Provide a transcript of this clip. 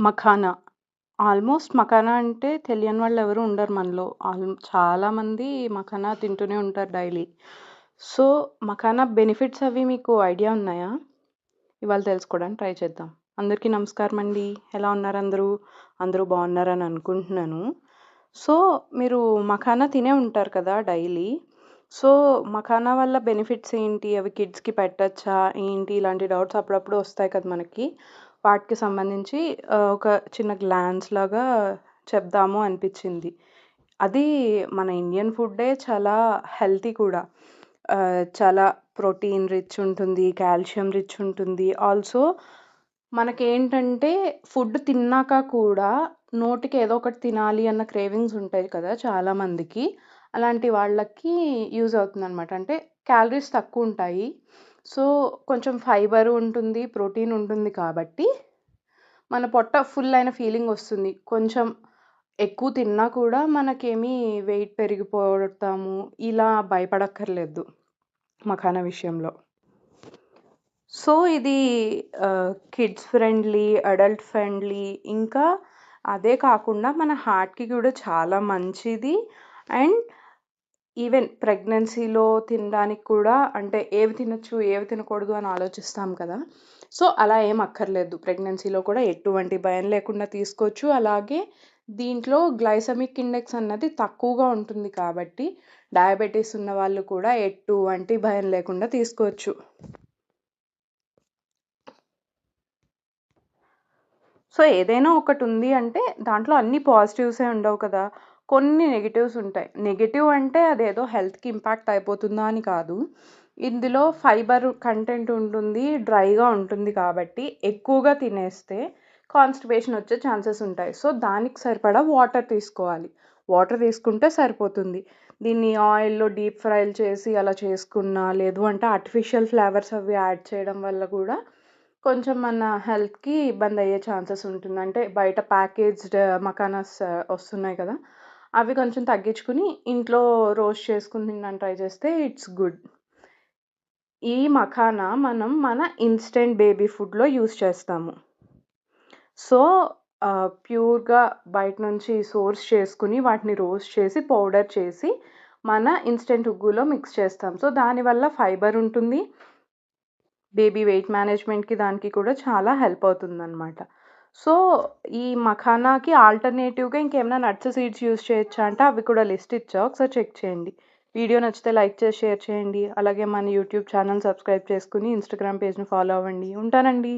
Makhana. Almost makhana అంటే తెలియని వాళ్ళెవరు ఉండరు మనలో. చాలామంది మఖానా తింటూనే ఉంటారు డైలీ. సో, మఖానా బెనిఫిట్స్ అవి మీకు ఐడియా ఉన్నాయా? ఇవాళ తెలుసుకోవడానికి ట్రై చేద్దాం. అందరికీ నమస్కారమండి. ఎలా ఉన్నారందరూ? అందరూ బాగున్నారని అనుకుంటున్నాను. సో, మీరు మఖానా తినే ఉంటారు కదా డైలీ. సో, మఖానా వల్ల బెనిఫిట్స్ ఏంటి? అవి కిడ్స్‌కి పెట్టచ్చా? ఏంటి? ఇలాంటి డౌట్స్ అప్పుడప్పుడు వస్తాయి కదా మనకి. వాటికి సంబంధించి ఒక చిన్న గ్లాన్స్ లాగా చెప్దాము అనిపిచ్చింది. అది మన ఇండియన్ ఫుడ్డే చాలా హెల్తీ కూడా. చాలా ప్రోటీన్ రిచ్ ఉంటుంది, కాల్షియం రిచ్ ఉంటుంది. ఆల్సో మనకేంటంటే ఫుడ్ తిన్నాక కూడా నోటికి ఏదో ఒకటి తినాలి అన్న క్రేవింగ్స్ ఉంటాయి కదా చాలామందికి. అలాంటి వాళ్ళకి యూజ్ అవుతుందనమాట. అంటే క్యాలరీస్ తక్కువుంటాయి. సో, కొంచెం ఫైబర్ ఉంటుంది, ప్రోటీన్ ఉంటుంది కాబట్టి మన పొట్ట ఫుల్ అయిన ఫీలింగ్ వస్తుంది. కొంచెం ఎక్కువ తిన్నా కూడా మనకేమీ వెయిట్ పెరిగిపోతాము ఇలా భయపడక్కర్లేదు మఖానా విషయంలో. సో, ఇది కిడ్స్ ఫ్రెండ్లీ, అడల్ట్ ఫ్రెండ్లీ ఇంకా అదే కాకుండా మన హార్ట్‌కి కూడా చాలా మంచిది. అండ్ ఈవెన్ ప్రెగ్నెన్సీలో తినడానికి కూడా అంటే ఏవి తినొచ్చు, ఏవి తినకూడదు అని ఆలోచిస్తాం కదా! సో, అలా ఏం అక్కర్లేదు. ప్రెగ్నెన్సీలో కూడా ఎటువంటి భయం లేకుండా తీసుకోవచ్చు. అలాగే దీంట్లో గ్లైసెమిక్ ఇండెక్స్ అన్నది తక్కువగా ఉంటుంది కాబట్టి డయాబెటిస్ ఉన్నవాళ్ళు కూడా ఎటువంటి భయం లేకుండా తీసుకోవచ్చు. సో, ఏదైనా ఒకటుంది అంటే దాంట్లో అన్ని పాజిటివ్సే ఉండవు కదా! కొన్ని నెగెటివ్స్ ఉంటాయి. నెగెటివ్ అంటే అదేదో హెల్త్‌కి ఇంపాక్ట్ అయిపోతుందా అని కాదు. ఇందులో ఫైబర్ కంటెంట్ ఉంటుంది. డ్రైగా ఉంటుంది కాబట్టి ఎక్కువగా తినేస్తే కాన్‌స్టిపేషన్ వచ్చే ఛాన్సెస్ ఉంటాయి. సో, దానికి సరిపడా వాటర్ తీసుకోవాలి. వాటర్ తీసుకుంటే సరిపోతుంది. దీన్ని ఆయిల్‌లో డీప్ ఫ్రైలు చేసి అలా చేసుకున్నా, లేదు అంటే ఆర్టిఫిషియల్ ఫ్లేవర్స్ అవి యాడ్ చేయడం వల్ల కూడా కొంచెం మన హెల్త్‌కి ఇబ్బందయ్యే ఛాన్సెస్ ఉంటుంది. అంటే బయట ప్యాకేజ్డ్ మఖానాస్ వస్తున్నాయి కదా! అవి కొంచెం తగ్గించుకొని ఇంట్లో రోస్ట్ చేసుకొని తినడానికి ట్రై చేస్తే ఇట్స్ గుడ్. ఈ మఖానా మనం మన ఇన్‌స్టంట్ బేబీ ఫుడ్‌లో యూజ్ చేస్తాము. సో, ప్యూర్‌గా బయట నుంచి సోర్స్ చేసుకొని వాటిని రోస్ట్ చేసి పౌడర్ చేసి మన ఇన్‌స్టంట్ ఉగ్గులో మిక్స్ చేస్తాం. సో, దానివల్ల ఫైబర్ ఉంటుంది. బేబీ వెయిట్ మేనేజ్‌మెంట్‌కి దానికి కూడా చాలా హెల్ప్ అవుతుందనమాట. సో, ఈ మఖానాకి ఆల్టర్‌నేటివ్‌గా ఇంకేమైనా నట్స్, సీడ్స్ యూజ్ చేయొచ్చా అంటే అవి కూడా లిస్ట్ ఇచ్చా. ఒకసారి చెక్ చేయండి. వీడియో నచ్చితే లైక్ చేసి, షేర్ చేయండి. అలాగే మన యూట్యూబ్ ఛానల్ సబ్స్క్రైబ్ చేసుకొని, ఇన్‌స్టాగ్రామ్ పేజ్‌ని ఫాలో అవ్వండి. ఉంటానండి.